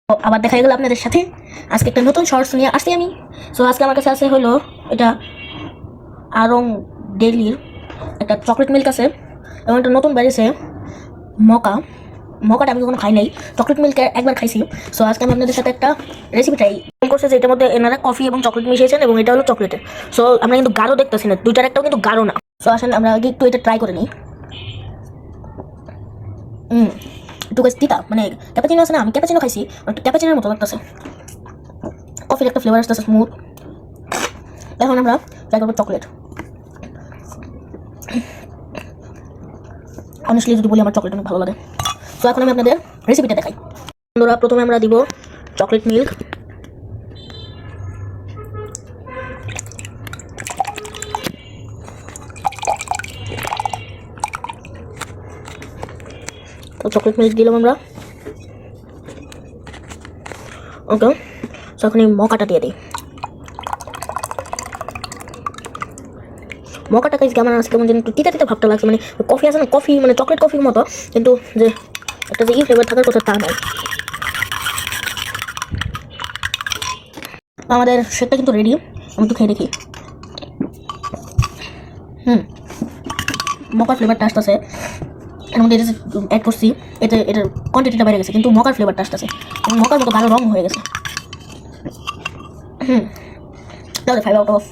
আবার দেখা গেল আপনাদের সাথে আজকে একটা নতুন শর্টস নিয়ে আসছি আমি। সো আজকে আমার কাছে আছে হলো এটা আরং ডেইলির একটা চকলেট মিল্ক আছে এবং একটা নতুন বেরিয়েছে মকাটা আমি কখনো খাই নাই, চকলেট মিল্ক একবার খাইছি। সো আজকে আমি আপনাদের সাথে একটা রেসিপি ট্রাই করছে যে এটার মধ্যে এনারা কফি এবং চকলেট মিশিয়েছেন এবং এটা হলো চকলেটের। সো আমরা কিন্তু গাঢ় দেখতেছি না, দুইটার একটাও কিন্তু গাঢ় না। সো আসেন আমরা আগে একটু এটা ট্রাই করে নিই। একটু তিতা, মানে ক্যাপাচিনো আছে না, আমি ক্যাপাচিনো খাইছি, একটু ক্যাপাচিনোর মতো লাগতেছে, কফির একটা ফ্লেভার আসতেছে স্মুথ। এখন আমরা ট্রাই করবো চকলেট। অনেস্টলি যদি বলি আমার চকলেট অনেক ভালো লাগে। তো এখন আমি আপনাদের রেসিপিটা দেখাই। বন্ধুরা, প্রথমে আমরা দিব চকলেট মিল্ক। তো চকলেট মিল্ক দিলাম আমরা। ওকে, তো এখন এই মকাটা দিয়ে দিই। মকাটা খাইছি কেমন আছে, কেমন যেন একটু তিতা তিতা ভাবটা লাগছে, মানে কফি আছে না, কফি মানে চকলেট কফির মতো, কিন্তু যে একটা যে ফ্লেভার থাকার কথা তা নয়। আমাদের শেকটা কিন্তু রেডি, আমি একটু খেয়ে দেখি। মকার ফ্লেভারটা আসতেছে, এর মধ্যে এটা অ্যাড করছি, এটার কোয়ান্টিটিটা বেড়ে গেছে, কিন্তু মকার ফ্লেভারটা আসতেছে এবং মকার মতো ভালো রং হয়ে গেছে। তাহলে 5 out of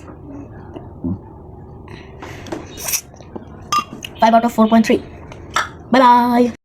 4.3। Bye bye.